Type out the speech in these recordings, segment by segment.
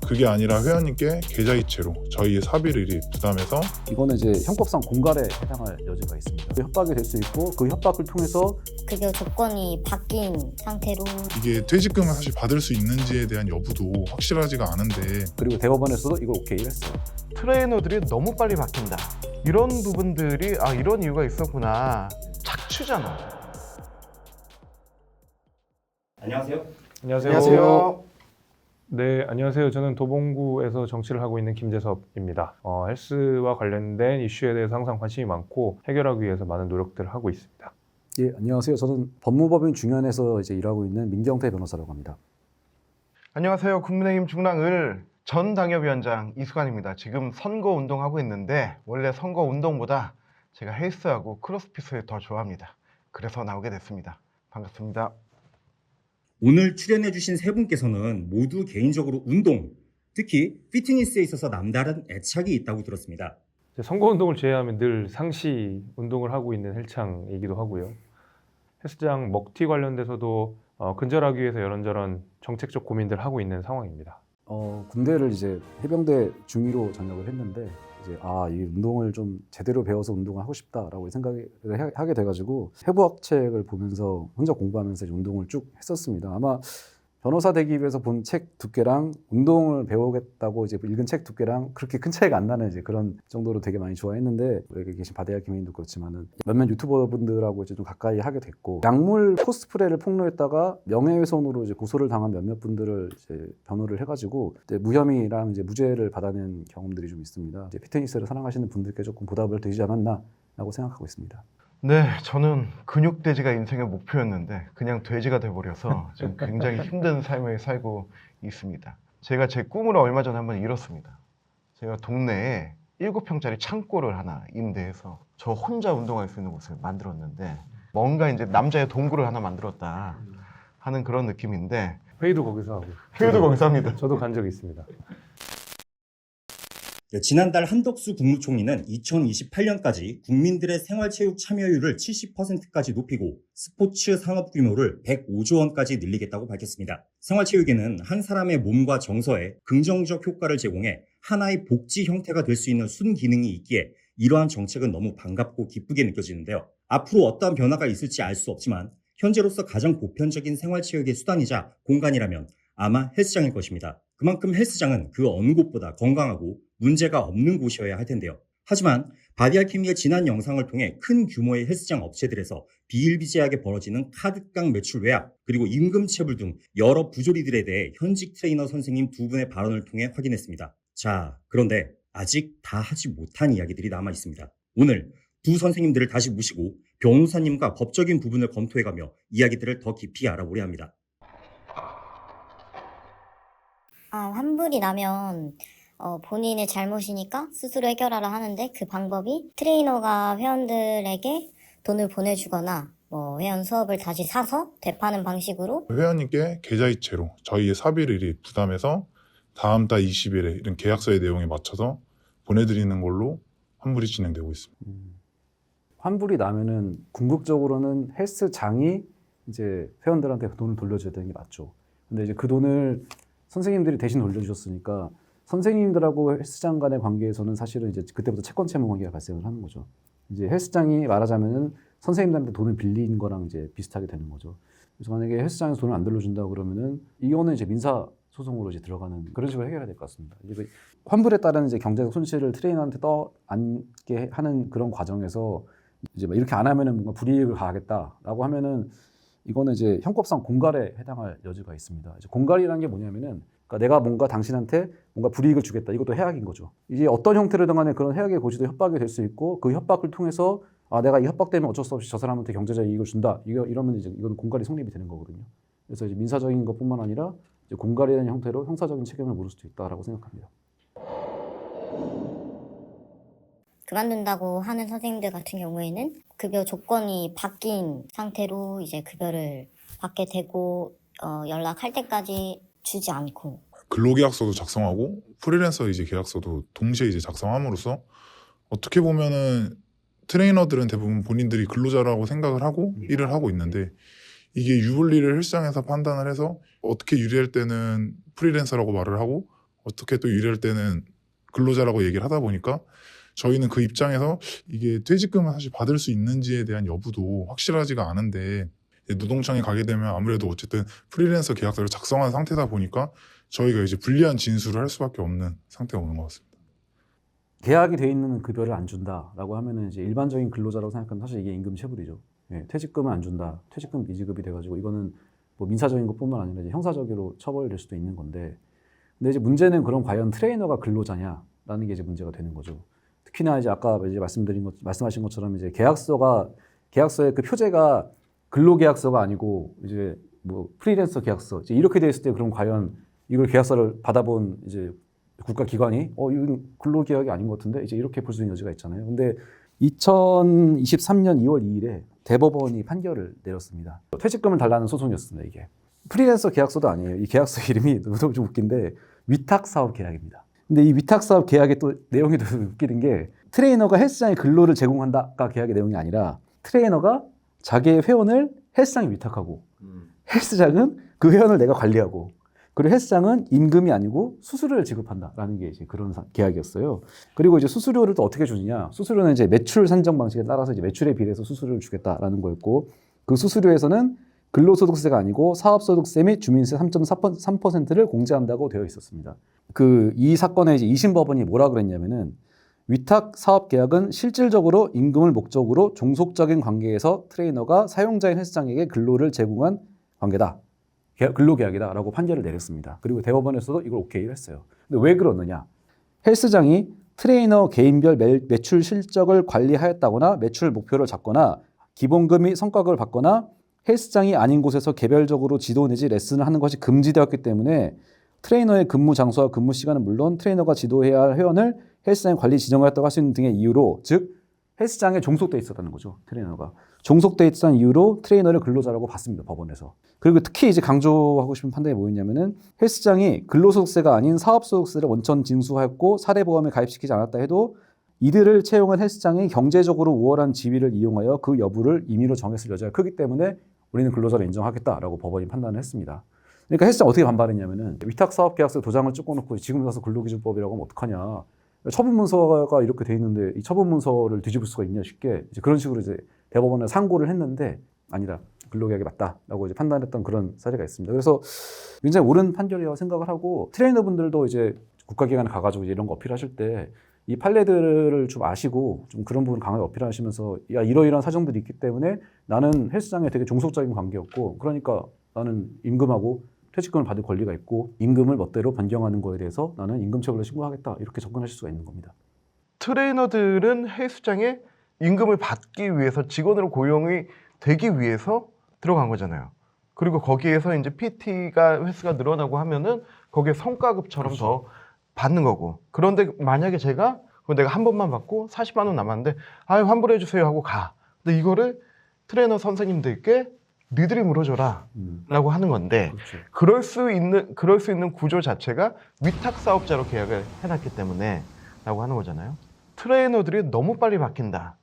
그게 아니라 회원님께 계좌이체로 저희의 사비를 부담해서 이거는 이제 형법상 공갈에 해당할 여지가 있습니다. 협박이 될 수 있고 그 협박을 통해서 급여 조건이 바뀐 상태로 이게 퇴직금을 사실 받을 수 있는지에 대한 여부도 확실하지가 않은데 그리고 대법원에서도 이걸 오케이를 했어요. 트레이너들이 너무 빨리 바뀐다. 이런 부분들이 이런 이유가 있었구나. 착취잖아. 안녕하세요. 안녕하세요. 네, 안녕하세요. 저는 도봉구에서 정치를 하고 있는 김재섭입니다. 헬스와 관련된 이슈에 대해서 항상 관심이 많고 해결하기 위해서 많은 노력들을 하고 있습니다. 예, 안녕하세요. 저는 법무법인 중연에서 이제 일하고 있는 민경태 변호사라고 합니다. 안녕하세요. 국민의힘 중랑을 전 당협위원장 이수관입니다. 지금 선거운동하고 있는데 원래 선거운동보다 제가 헬스하고 크로스핏을 더 좋아합니다. 그래서 나오게 됐습니다. 반갑습니다. 오늘 출연해주신 세 분께서는 모두 개인적으로 운동, 특히 피트니스에 있어서 남다른 애착이 있다고 들었습니다. 선거운동을 제외하면 늘 상시 운동을 하고 있는 헬창이기도 하고요. 헬스장 먹튀 관련돼서도 근절하기 위해서 이런저런 정책적 고민들 하고 있는 상황입니다. 군대를 이제 해병대 중위로 전역을 했는데 이제 이 운동을 좀 제대로 배워서 운동을 하고 싶다라고 생각을 하게 돼가지고 해부학책을 보면서 혼자 공부하면서 이제 운동을 쭉 했었습니다. 아마 변호사 되기 위해서 본 책 두께랑 운동을 배우겠다고 이제 읽은 책 두께랑 그렇게 큰 차이가 안 나는 이제 그런 정도로 되게 많이 좋아했는데 여기 계신 바데야 김혜인도 그렇지만은 몇몇 유튜버분들하고 이제 좀 가까이 하게 됐고 약물 코스프레를 폭로했다가 명예훼손으로 이제 고소를 당한 몇몇 분들을 이제 변호를 해가지고 이제 무혐의랑 이제 무죄를 받아낸 경험들이 좀 있습니다. 이제 피트니스를 사랑하시는 분들께 조금 보답을 되지 않았나라고 생각하고 있습니다. 네, 저는 근육돼지가 인생의 목표였는데 그냥 돼지가 돼버려서 지금 굉장히 힘든 삶을 살고 있습니다. 제가 제 꿈을 얼마 전에 한번 이뤘습니다. 제가 동네에 7평짜리 창고를 하나 임대해서 저 혼자 운동할 수 있는 곳을 만들었는데 뭔가 이제 남자의 동굴을 하나 만들었다 하는 그런 느낌인데 회의도 거기서 하고. 회의도 거기서 합니다. 저도 간 적이 있습니다. 지난달 한덕수 국무총리는 2028년까지 국민들의 생활체육 참여율을 70%까지 높이고 스포츠 산업 규모를 105조 원까지 늘리겠다고 밝혔습니다. 생활체육에는 한 사람의 몸과 정서에 긍정적 효과를 제공해 하나의 복지 형태가 될 수 있는 순기능이 있기에 이러한 정책은 너무 반갑고 기쁘게 느껴지는데요. 앞으로 어떠한 변화가 있을지 알 수 없지만 현재로서 가장 보편적인 생활체육의 수단이자 공간이라면 아마 헬스장일 것입니다. 그만큼 헬스장은 그 어느 곳보다 건강하고 문제가 없는 곳이어야 할 텐데요. 하지만 바디알케미의 지난 영상을 통해 큰 규모의 헬스장 업체들에서 비일비재하게 벌어지는 카드깡 매출 외압 그리고 임금체불 등 여러 부조리들에 대해 현직 트레이너 선생님 두 분의 발언을 통해 확인했습니다. 자, 그런데 아직 다 하지 못한 이야기들이 남아 있습니다. 오늘 두 선생님들을 다시 모시고 변호사님과 법적인 부분을 검토해가며 이야기들을 더 깊이 알아보려 합니다. 환불이 나면 본인의 잘못이니까 스스로 해결하라 하는데 그 방법이 트레이너가 회원들에게 돈을 보내주거나 회원 수업을 다시 사서 되파는 방식으로 회원님께 계좌이체로 저희의 사비를 부담해서 다음 달 20일에 이런 계약서의 내용에 맞춰서 보내드리는 걸로 환불이 진행되고 있습니다. 환불이 나면은 궁극적으로는 헬스장이 이제 회원들한테 돈을 돌려줘야 되는 게 맞죠. 근데 이제 그 돈을 선생님들이 대신 돌려주셨으니까 선생님들하고 헬스장 간의 관계에서는 사실은 이제 그때부터 채권 채무 관계가 발생을 하는 거죠. 이제 헬스장이 말하자면은 선생님들한테 돈을 빌린 거랑 이제 비슷하게 되는 거죠. 그래서 만약에 헬스장에서 돈을 안 돌려준다 그러면은 이거는 이제 민사 소송으로 이제 들어가는 그런 식으로 해결해야 될 것 같습니다. 이제 환불에 따른 이제 경제적 손실을 트레이너한테 떠안게 하는 그런 과정에서 이제 이렇게 안 하면은 뭔가 불이익을 가하겠다라고 하면은 이거는 이제 형법상 공갈에 해당할 여지가 있습니다. 이제 공갈이라는 게 뭐냐면은 그러니까 내가 뭔가 당신한테 뭔가 불이익을 주겠다. 이것도 해악인 거죠. 이제 어떤 형태로든 간에 그런 해악의 고지도 협박이 될 수 있고 그 협박을 통해서 내가 이 협박 때문에 어쩔 수 없이 저 사람한테 경제적 이익을 준다. 이러면 이제 이건 공갈이 성립이 되는 거거든요. 그래서 이제 민사적인 것뿐만 아니라 이제 공갈이라는 형태로 형사적인 책임을 물을 수도 있다라고 생각합니다. 그만둔다고 하는 선생님들 같은 경우에는 급여 조건이 바뀐 상태로 이제 급여를 받게 되고 연락할 때까지 주지 않고 근로계약서도 작성하고 프리랜서 이제 계약서도 동시에 이제 작성함으로써 어떻게 보면은 트레이너들은 대부분 본인들이 근로자라고 생각을 하고 일을 하고 있는데 이게 유불리를 헬스장에서 판단을 해서 어떻게 유리할 때는 프리랜서라고 말을 하고 어떻게 또 이럴 때는 근로자라고 얘기를 하다 보니까 저희는 그 입장에서 이게 퇴직금을 사실 받을 수 있는지에 대한 여부도 확실하지가 않은데 이제 노동청에 가게 되면 아무래도 어쨌든 프리랜서 계약서를 작성한 상태다 보니까 저희가 이제 불리한 진술을 할 수밖에 없는 상태가 오는 것 같습니다. 계약이 돼 있는 급여를 안 준다라고 하면은 이제 일반적인 근로자라고 생각하면 사실 이게 임금 체불이죠. 예, 퇴직금은 안 준다. 퇴직금 미지급이 돼가지고 이거는 뭐 민사적인 것뿐만 아니라 이제 형사적으로 처벌될 수도 있는 건데, 근데 이제 문제는 그럼 과연 트레이너가 근로자냐라는 게 이제 문제가 되는 거죠. 특히나 이제 아까 이제 말씀하신 것처럼 이제 계약서의 그 표제가 근로계약서가 아니고 이제 뭐 프리랜서 계약서 이제 이렇게 돼 있을 때 그럼 과연 이걸 계약서를 받아본 이제 국가기관이 이건 근로계약이 아닌 것 같은데 이제 이렇게 볼 수 있는 여지가 있잖아요. 근데 2023년 2월 2일에 대법원이 판결을 내렸습니다. 퇴직금을 달라는 소송이었습니다. 이게 프리랜서 계약서도 아니에요. 이 계약서 이름이 좀 웃긴데 위탁사업 계약입니다. 근데 이 위탁사업 계약의 또 내용이 더 웃기는 게 트레이너가 헬스장에 근로를 제공한다가 계약의 내용이 아니라 트레이너가 자기의 회원을 헬스장에 위탁하고 헬스장은 그 회원을 내가 관리하고 그리고 헬스장은 임금이 아니고 수수료를 지급한다라는 게 이제 그런 계약이었어요. 그리고 이제 수수료를 또 어떻게 주느냐? 수수료는 이제 매출 산정 방식에 따라서 이제 매출에 비례해서 수수료를 주겠다라는 거였고, 그 수수료에서는 근로소득세가 아니고 사업소득세 및 주민세 3.3%를 공제한다고 되어 있었습니다. 이 사건의 이제 2심 법원이 뭐라 그랬냐면은 위탁 사업 계약은 실질적으로 임금을 목적으로 종속적인 관계에서 트레이너가 사용자인 헬스장에게 근로를 제공한 관계다. 근로계약이다라고 판결을 내렸습니다. 그리고 대법원에서도 이걸 오케이를 했어요. 근데 왜 그러느냐? 헬스장이 트레이너 개인별 매출 실적을 관리하였다거나 매출 목표를 잡거나 기본금 및 성과급을 받거나 헬스장이 아닌 곳에서 개별적으로 지도 내지 레슨을 하는 것이 금지되었기 때문에 트레이너의 근무 장소와 근무 시간은 물론 트레이너가 지도해야 할 회원을 헬스장 관리 지정하였다고 할 수 있는 등의 이유로, 즉 헬스장에 종속돼 있었다는 거죠. 트레이너가 종속돼 있던 이유로 트레이너를 근로자라고 봤습니다. 법원에서. 그리고 특히 이제 강조하고 싶은 판단이 뭐였냐면은 헬스장이 근로소득세가 아닌 사업소득세를 원천 징수하였고 사례보험에 가입시키지 않았다 해도 이들을 채용한 헬스장이 경제적으로 우월한 지위를 이용하여 그 여부를 임의로 정했을 여지가 크기 때문에 우리는 근로자로 인정하겠다라고 법원이 판단을 했습니다. 그러니까 헬스장 어떻게 반발했냐면은 위탁사업계약서 도장을 찍어놓고 지금 가서 근로기준법이라고 하면 어떡하냐. 처분문서가 이렇게 돼 있는데 이 처분문서를 뒤집을 수가 있냐 쉽게 이제 그런 식으로 이제 대법원에 상고를 했는데 아니다. 근로계약이 맞다라고 이제 판단했던 그런 사례가 있습니다. 그래서 굉장히 옳은 판결이라고 생각을 하고 트레이너분들도 이제 국가기관에 가가지고 이런 거 어필하실 때 이 판례들을 좀 아시고 좀 그런 부분 강하게 어필하시면서 야 이러이러한 사정들이 있기 때문에 나는 헬스장에 되게 종속적인 관계였고 그러니까 나는 임금하고 퇴직금을 받을 권리가 있고 임금을 멋대로 변경하는 거에 대해서 나는 임금처벌을 신고하겠다 이렇게 접근하실 수가 있는 겁니다. 트레이너들은 헬스장에 임금을 받기 위해서 직원으로 고용이 되기 위해서 들어간 거잖아요. 그리고 거기에서 이제 PT가 횟수가 늘어나고 하면은 거기에 성과급처럼 그렇죠. 더 받는 거고. 그런데 만약에 내가 한 번만 받고 40만 원 남았는데 환불해 주세요 하고 가. 근데 이거를 트레이너 선생님들께 니들이 물어줘라 라고 하는 건데 그렇죠. 그럴 수 있는 구조 자체가 위탁 사업자로 계약을 해놨기 때문에 라고 하는 거잖아요. 트레이너들이 너무 빨리 바뀐다.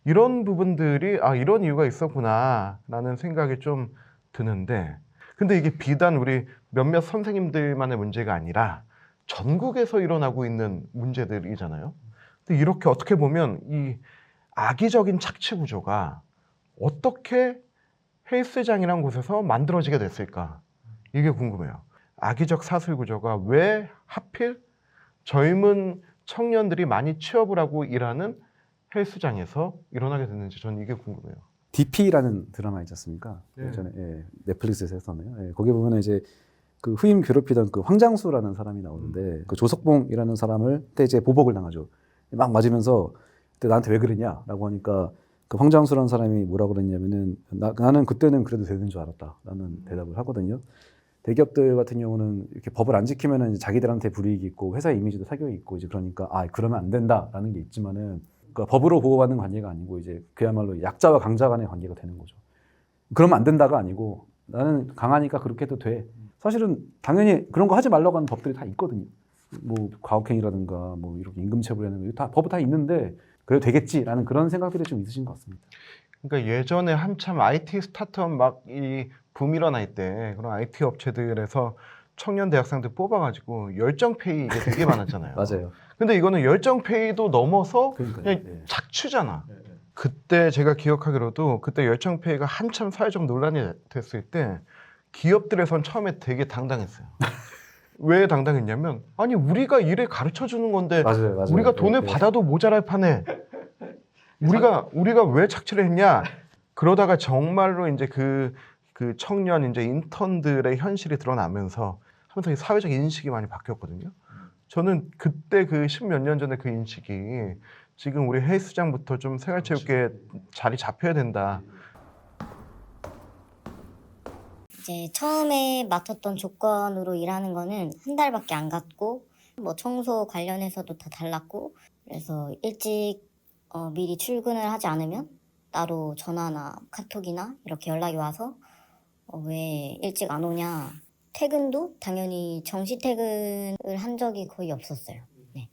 이런 부분들이 이런 이유가 있었구나 라는 생각이 좀 드는데, 근데 이게 비단 우리 몇몇 선생님들만의 문제가 아니라 전국에서 일어나고 있는 문제들이잖아요. 근데 이렇게 어떻게 보면 이 악의적인 착취 구조가 어떻게 헬스장이라는 곳에서 만들어지게 됐을까? 이게 궁금해요. 악의적 사슬 구조가 왜 하필 젊은 청년들이 많이 취업을 하고 일하는 헬스장에서 일어나게 됐는지 저는 이게 궁금해요. DP라는 드라마 있지 않습니까? 네. 예전에 넷플릭스에서 했었네요. 거기 보면 이제 그 후임 괴롭히던 그 황장수라는 사람이 나오는데 그 조석봉이라는 사람을 그때 이제 보복을 당하죠. 막 맞으면서 그때 나한테 왜 그랬냐라고 하니까 그 황장수라는 사람이 뭐라 그랬냐면은 나는 그때는 그래도 되는 줄 알았다라는 대답을 하거든요. 대기업들 같은 경우는 이렇게 법을 안 지키면은 이제 자기들한테 불이익이 있고 회사 이미지도 타격이 있고 이제 그러니까 그러면 안 된다라는 게 있지만은 그러니까 법으로 보호받는 관계가 아니고 이제 그야말로 약자와 강자 간의 관계가 되는 거죠. 그러면 안 된다가 아니고 나는 강하니까 그렇게 해도 돼. 사실은 당연히 그런 거 하지 말라고 하는 법들이 다 있거든요. 뭐 과혹행위라든가 뭐 이렇게 임금체불이라는 거 다 법은 다 있는데 그래도 되겠지라는 그런 생각들이 좀 있으신 것 같습니다. 그러니까 예전에 한참 IT 스타트업 막 이 붐 일어날 때 그런 IT 업체들에서 청년 대학생들 뽑아가지고 열정페이 이게 되게 많았잖아요. 맞아요. 근데 이거는 열정페이도 넘어서 그러니까요. 그냥 예. 착취잖아. 그때 제가 기억하기로도 그때 열정페이가 한참 사회적 논란이 됐을 때 기업들에선 처음에 되게 당당했어요. 왜 당당했냐면 아니 우리가 일을 가르쳐 주는 건데 맞아요, 맞아요. 우리가 돈을 예, 예. 받아도 모자랄 판에 우리가 왜 착취를 했냐? 그러다가 정말로 이제 그 청년 이제 인턴들의 현실이 드러나면서 하면서 이 사회적 인식이 많이 바뀌었거든요. 저는 그때 그 10몇 년 전에 그 인식이 지금 우리 헬스장부터 좀 생활체육계에 자리 잡혀야 된다. 이제 처음에 맡았던 조건으로 일하는 거는 한 달밖에 안 갔고 뭐 청소 관련해서도 다 달랐고 그래서 일찍 미리 출근을 하지 않으면 따로 전화나 카톡이나 이렇게 연락이 와서 왜 일찍 안 오냐. 퇴근도 당연히 정시 퇴근을 한 적이 거의 없었어요. 네.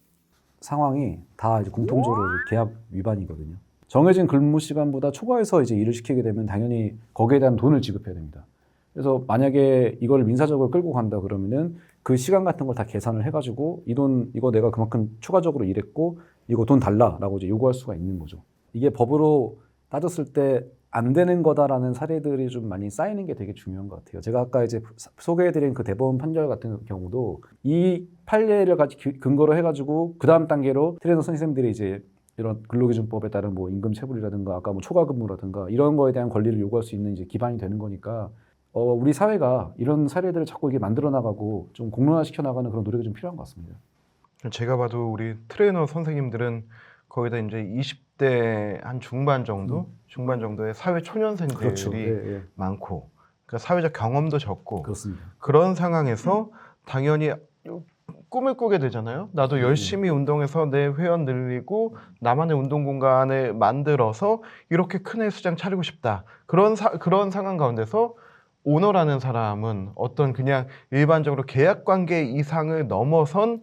상황이 다 이제 공통적으로 계약 위반이거든요. 정해진 근무 시간보다 초과해서 이제 일을 시키게 되면 당연히 거기에 대한 돈을 지급해야 됩니다. 그래서 만약에 이걸 민사적으로 끌고 간다 그러면은 그 시간 같은 걸 다 계산을 해가지고 이 돈 이거 내가 그만큼 추가적으로 일했고 이거 돈 달라라고 이제 요구할 수가 있는 거죠. 이게 법으로 따졌을 때 안 되는 거다라는 사례들이 좀 많이 쌓이는 게 되게 중요한 것 같아요. 제가 아까 이제 소개해드린 그 대법원 판결 같은 경우도 이 판례를 근거로 해가지고 그 다음 단계로 트레이너 선생님들이 이제 이런 근로기준법에 따른 뭐 임금 체불이라든가 아까 뭐 초과 근무라든가 이런 거에 대한 권리를 요구할 수 있는 이제 기반이 되는 거니까 우리 사회가 이런 사례들을 자꾸 이게 만들어 나가고 좀 공론화시켜 나가는 그런 노력이 좀 필요한 것 같습니다. 제가 봐도 우리 트레이너 선생님들은 거의 다 이제 20대 한 중반 정도의 사회 초년생들이 그렇죠. 예, 예. 많고 그러니까 사회적 경험도 적고 그렇습니다. 그런 상황에서 당연히 꿈을 꾸게 되잖아요. 나도 열심히 운동해서 내 회원 늘리고 나만의 운동 공간을 만들어서 이렇게 큰 헬스장 차리고 싶다. 그런 상황 가운데서 오너라는 사람은 어떤 그냥 일반적으로 계약 관계 이상을 넘어선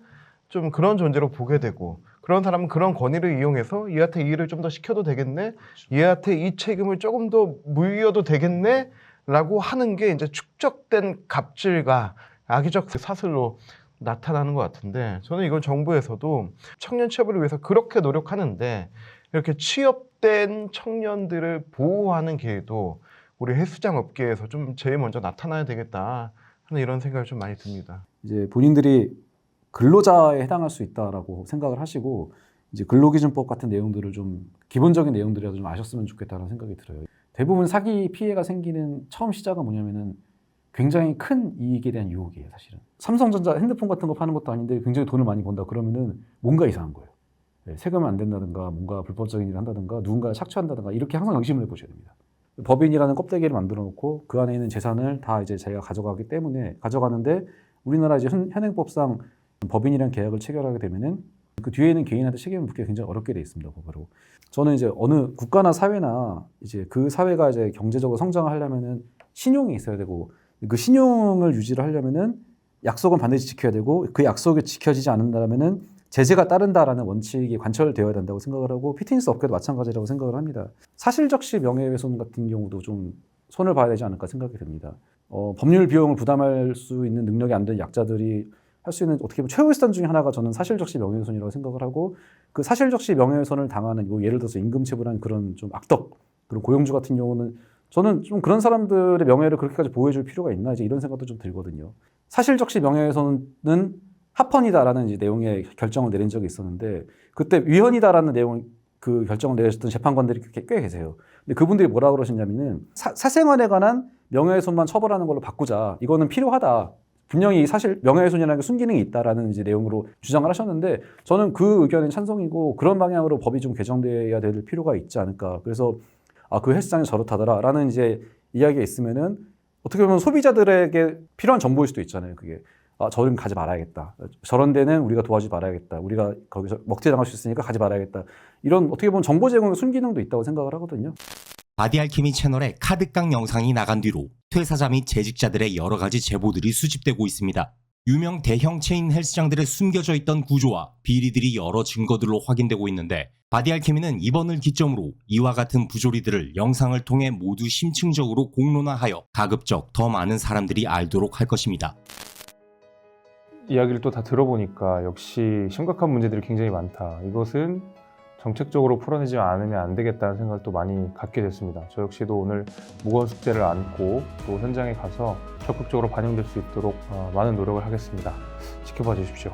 좀 그런 존재로 보게 되고 그런 사람은 그런 권위를 이용해서 얘한테 일을 좀 더 시켜도 되겠네? 얘한테 이 책임을 조금 더 물려도 되겠네? 라고 하는 게 이제 축적된 갑질과 악의적 사슬로 나타나는 것 같은데 저는 이건 정부에서도 청년 취업을 위해서 그렇게 노력하는데 이렇게 취업된 청년들을 보호하는 기회도 우리 헬스장 업계에서 좀 제일 먼저 나타나야 되겠다 하는 이런 생각이 좀 많이 듭니다. 이제 본인들이 근로자에 해당할 수 있다라고 생각을 하시고 이제 근로기준법 같은 내용들을 좀 기본적인 내용들이라도 좀 아셨으면 좋겠다는 생각이 들어요. 대부분 사기 피해가 생기는 처음 시작은 뭐냐면은 굉장히 큰 이익에 대한 유혹이에요, 사실은. 삼성전자 핸드폰 같은 거 파는 것도 아닌데 굉장히 돈을 많이 번다 그러면은 뭔가 이상한 거예요. 세금이 안 된다든가 뭔가 불법적인 일을 한다든가 누군가를 착취한다든가 이렇게 항상 의심을 해보셔야 됩니다. 법인이라는 껍데기를 만들어 놓고 그 안에 있는 재산을 다 이제 자기가 가져가기 때문에 가져가는데 우리나라 이제 현행법상 법인이랑 계약을 체결하게 되면은 그 뒤에 있는 개인한테 책임을 묻기가 굉장히 어렵게 돼 있습니다, 법으로. 저는 이제 어느 국가나 사회나 이제 그 사회가 이제 경제적으로 성장을 하려면은 신용이 있어야 되고 그 신용을 유지를 하려면은 약속은 반드시 지켜야 되고 그 약속이 지켜지지 않는다면은 제재가 따른다라는 원칙이 관철되어야 된다고 생각을 하고 피트니스 업계도 마찬가지라고 생각을 합니다. 사실적시 명예훼손 같은 경우도 좀 손을 봐야 되지 않을까 생각이 듭니다. 법률 비용을 부담할 수 있는 능력이 안 되는 약자들이 할 수 있는 어떻게 보면 최후의 수단 중에 하나가 저는 사실적시 명예훼손이라고 생각을 하고 그 사실적시 명예훼손을 당하는 뭐 예를 들어서 임금 체불한 그런 좀 악덕 그런 고용주 같은 경우는 저는 좀 그런 사람들의 명예를 그렇게까지 보호해줄 필요가 있나 이제 이런 생각도 좀 들거든요. 사실적시 명예훼손은 합헌이다라는 이제 내용의 결정을 내린 적이 있었는데 그때 위헌이다라는 내용 그 결정을 내렸던 재판관들이 꽤 계세요. 근데 그분들이 뭐라 그러셨냐면은 사생활에 관한 명예훼손만 처벌하는 걸로 바꾸자. 이거는 필요하다. 분명히 사실 명예훼손이라는 게 순기능이 있다라는 이제 내용으로 주장을 하셨는데 저는 그 의견에 찬성이고 그런 방향으로 법이 좀 개정돼야 될 필요가 있지 않을까. 그래서 그 헬스장이 저렇다더라라는 이제 이야기가 있으면은 어떻게 보면 소비자들에게 필요한 정보일 수도 있잖아요. 그게 저런 가지 말아야겠다. 저런 데는 우리가 도와주지 말아야겠다. 우리가 거기서 먹튀당할 수 있으니까 가지 말아야겠다. 이런 어떻게 보면 정보 제공의 순기능도 있다고 생각을 하거든요. 바디알케미 채널에 카드깡 영상이 나간 뒤로 퇴사자 및 재직자들의 여러 가지 제보들이 수집되고 있습니다. 유명 대형 체인 헬스장들에 숨겨져 있던 구조와 비리들이 여러 증거들로 확인되고 있는데 바디알케미는 이번을 기점으로 이와 같은 부조리들을 영상을 통해 모두 심층적으로 공론화하여 가급적 더 많은 사람들이 알도록 할 것입니다. 이야기를 또 다 들어보니까 역시 심각한 문제들이 굉장히 많다. 이것은 정책적으로 풀어내지 않으면 안 되겠다는 생각을 또 많이 갖게 됐습니다. 저 역시도 오늘 무거운 숙제를 안고 또 현장에 가서 적극적으로 반영될 수 있도록 많은 노력을 하겠습니다. 지켜봐 주십시오.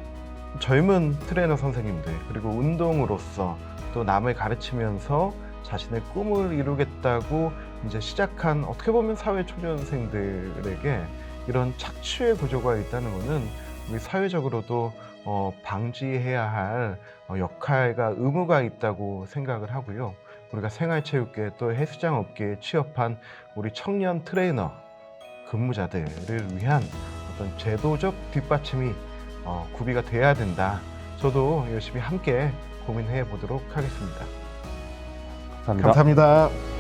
젊은 트레이너 선생님들 그리고 운동으로서 또 남을 가르치면서 자신의 꿈을 이루겠다고 이제 시작한 어떻게 보면 사회 초년생들에게 이런 착취의 구조가 있다는 것은 우리 사회적으로도 방지해야 할 역할과 의무가 있다고 생각을 하고요. 우리가 생활체육계 또 헬스장 업계에 취업한 우리 청년 트레이너 근무자들을 위한 어떤 제도적 뒷받침이 구비가 돼야 된다. 저도 열심히 함께 고민해 보도록 하겠습니다. 감사합니다. 감사합니다.